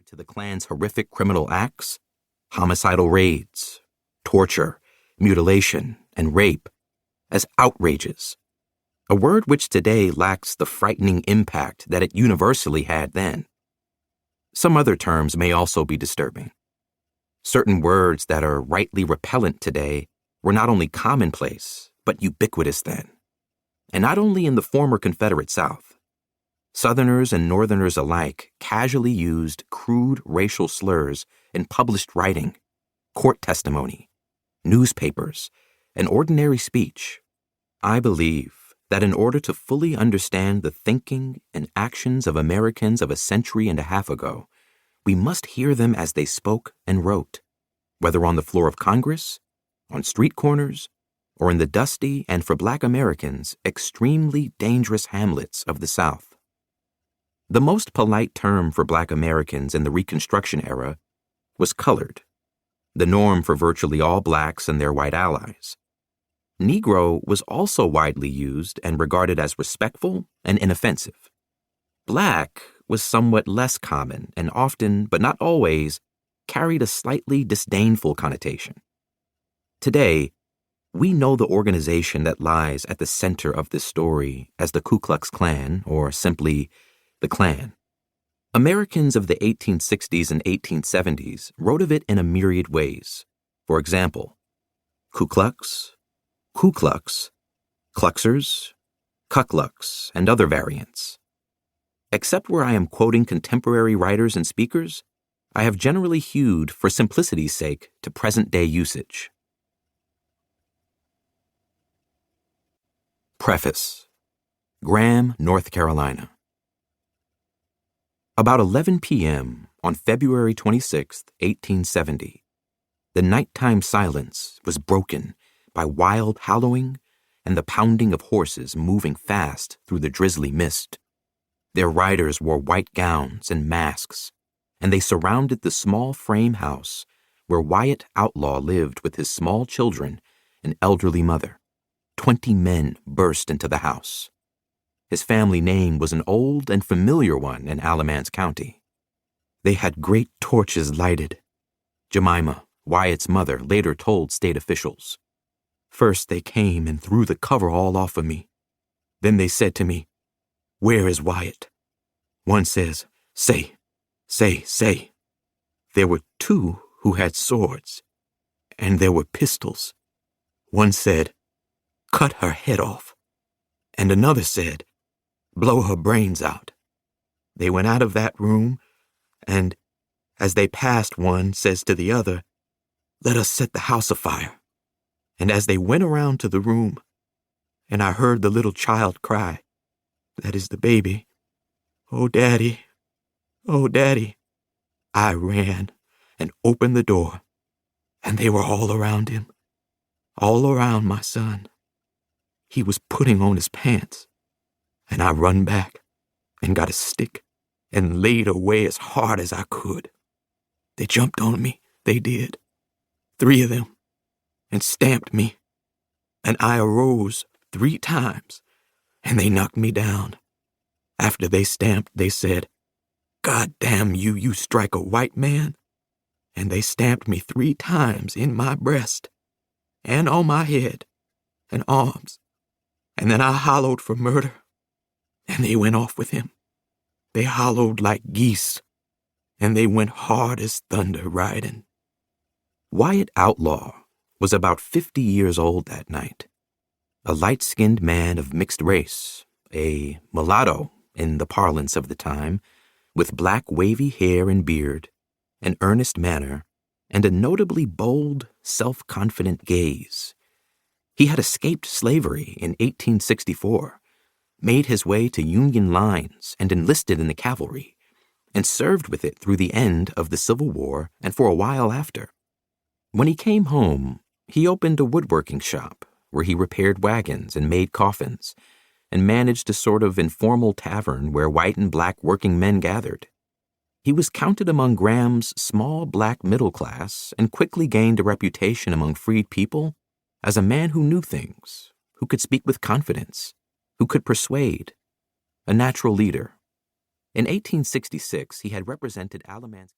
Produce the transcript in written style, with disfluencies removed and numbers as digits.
to the Klan's horrific criminal acts, homicidal raids, torture, mutilation, and rape, as outrages, a word which today lacks the frightening impact that it universally had then. Some other terms may also be disturbing. Certain words that are rightly repellent today were not only commonplace, but ubiquitous then. And not only in the former Confederate South. Southerners and Northerners alike casually used crude racial slurs in published writing, court testimony, newspapers, and ordinary speech. I believe that in order to fully understand the thinking and actions of Americans of a century and a half ago, we must hear them as they spoke and wrote, whether on the floor of Congress, on street corners, or in the dusty and, for Black Americans, extremely dangerous hamlets of the South. The most polite term for Black Americans in the Reconstruction era was colored, the norm for virtually all Blacks and their white allies. Negro was also widely used and regarded as respectful and inoffensive. Black was somewhat less common and often, but not always, carried a slightly disdainful connotation. Today, we know the organization that lies at the center of this story as the Ku Klux Klan, or simply the Klan. Americans of the 1860s and 1870s wrote of it in a myriad ways. For example, Ku Klux, Ku Klux, Kluxers, Ku Klux, and other variants. Except where I am quoting contemporary writers and speakers, I have generally hewed, for simplicity's sake, to present-day usage. Preface. Graham, North Carolina. About 11 p.m. on February 26, 1870, the nighttime silence was broken by wild howling and the pounding of horses moving fast through the drizzly mist. Their riders wore white gowns and masks, and they surrounded the small frame house where Wyatt Outlaw lived with his small children and elderly mother. 20 men burst into the house. His family name was an old and familiar one in Alamance County. They had great torches lighted. Jemima, Wyatt's mother, later told state officials. First they came and threw the cover all off of me. Then they said to me, "Where is Wyatt?" One says, "Say, say, say." There were two who had swords, and there were pistols. One said, "Cut her head off." And another said, "Blow her brains out." They went out of that room, and as they passed, one says to the other, "Let us set the house afire." And as they went around to the room, and I heard the little child cry, that is the baby, "Oh, Daddy, oh, Daddy," I ran and opened the door, and they were all around him, all around my son. He was putting on his pants, and I run back and got a stick and laid away as hard as I could. They jumped on me, they did, 3 of them, and stamped me, and I arose 3 times, and they knocked me down. After they stamped, they said, "God damn you, you strike a white man." And they stamped me 3 times in my breast, and on my head, and arms, and then I hollowed for murder, and they went off with him. They hollowed like geese, and they went hard as thunder riding. Wyatt Outlaw was about 50 years old that night, a light-skinned man of mixed race, a mulatto in the parlance of the time, with black wavy hair and beard, an earnest manner, and a notably bold, self-confident gaze. He had escaped slavery in 1864, made his way to Union lines and enlisted in the cavalry, and served with it through the end of the Civil War and for a while after. When he came home, he opened a woodworking shop where he repaired wagons and made coffins, and managed a sort of informal tavern where white and black working men gathered. He was counted among Graham's small black middle class and quickly gained a reputation among freed people as a man who knew things, who could speak with confidence, who could persuade, a natural leader. In 1866, he had represented Alamance